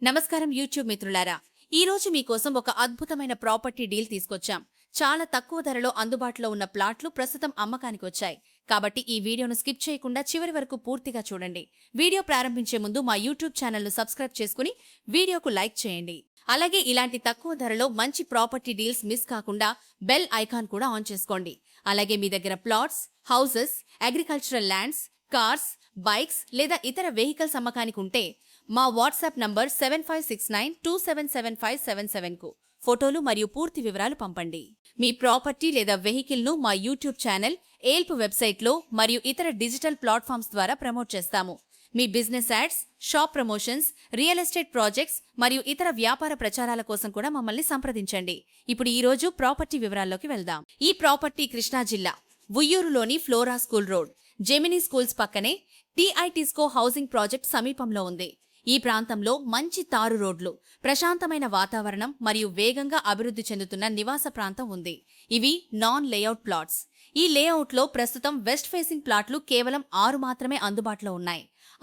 నమస్కారం యూట్యూబ్ మిత్రులారా, ఈ రోజు మీకోసం ఒక అద్భుతమైన ప్రాపర్టీ డీల్ తీసుకొచ్చాం. చాలా తక్కువ ధరలో అందుబాటులో ఉన్న ప్లాట్లు ప్రస్తుతం అమ్మకానికి వచ్చాయి. కాబట్టి ఈ వీడియోను స్కిప్ చేయకుండా చివరి వరకు పూర్తిగా చూడండి. వీడియో ప్రారంభించే ముందు మా యూట్యూబ్ ఛానల్ను సబ్స్క్రైబ్ చేసుకుని వీడియోకు లైక్ చేయండి. అలాగే ఇలాంటి తక్కువ ధరలో మంచి ప్రాపర్టీ డీల్స్ మిస్ కాకుండా బెల్ ఐకాన్ కూడా ఆన్ చేసుకోండి. అలాగే మీ దగ్గర plots, houses, agricultural lands, cars, bikes లేదా ఇతర వెహికల్స్ అమ్మకానికి ఉంటే మా వాట్సాప్ నంబర్ 7569277577 కు ఫోటోలు మరియు పూర్తి వివరాలు పంపండి. మీ ప్రాపర్టీ లేదా వెహికల్ ను మా యూట్యూబ్ ఛానల్, ఏల్ప్ వెబ్సైట్లో మరియు ఇతర డిజిటల్ ప్లాట్ఫామ్స్ ద్వారా ప్రమోట్ చేస్తాము. మీ business ads, shop promotions, real estate projects మరియు ఇతర వ్యాపార ప్రచారాల కోసం కూడా మమ్మల్ని సంప్రదించండి. ఇప్పుడు ఈ రోజు ప్రాపర్టీ వివరాల్లోకి వెళ్దాం. ఈ ప్రాపర్టీ కృష్ణా జిల్లా ఉయ్యూరులోని Flora school road, Gemini schools పక్కనే టీఐటిస్కో హౌసింగ్ ప్రాజెక్ట్ సమీపంలో ఉంది. ఈ ప్రాంతంలో మంచి తారు రోడ్లు, ప్రశాంతమైన వాతావరణం మరియు వేగంగా అభివృద్ధి చెందుతున్న నివాస ప్రాంతం ఉంది. ఇవి నాన్ లేఅవుట్ ప్లాట్స్. ఈ లేఅవుట్లో ప్రస్తుతం వెస్ట్ ఫేసింగ్ ప్లాట్లు కేవలం 6 మాత్రమే అందుబాటులో ఉన్నాయి.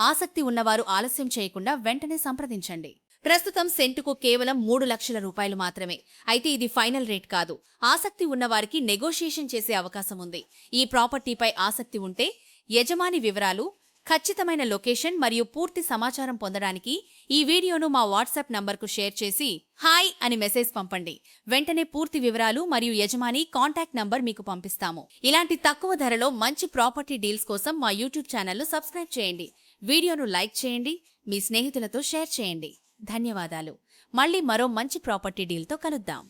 ఆసక్తి ఉన్నవారు ఆలస్యం చేయకుండా వెంటనే సంప్రదించండి. ప్రస్తుతం సెంటుకు కేవలం 3 లక్షల రూపాయలు మాత్రమే. అయితే ఇది ఫైనల్ రేట్ కాదు. ఆసక్తి ఉన్నవారికి నెగోషియేషన్ చేసే అవకాశం ఉంది. ఈ ప్రాపర్టీపై ఆసక్తి ఉంటే యజమాని వివరాలు, ఖచ్చితమైన లొకేషన్ మరియు పూర్తి సమాచారం పొందడానికి ఈ వీడియోను మా వాట్సాప్ నంబర్కు షేర్ చేసి హాయ్ అని మెసేజ్ పంపండి. వెంటనే పూర్తి వివరాలు మరియు యజమాని కాంటాక్ట్ నంబర్ మీకు పంపిస్తాము. ఇలాంటి తక్కువ ధరలో మంచి ప్రాపర్టీ డీల్స్ కోసం మా యూట్యూబ్ ఛానల్ను సబ్స్క్రైబ్ చేయండి. వీడియోను లైక్ చేయండి, మీ స్నేహితులతో షేర్ చేయండి. ధన్యవాదాలు. మళ్ళీ మరో మంచి ప్రాపర్టీ డీల్తో కలుద్దాం.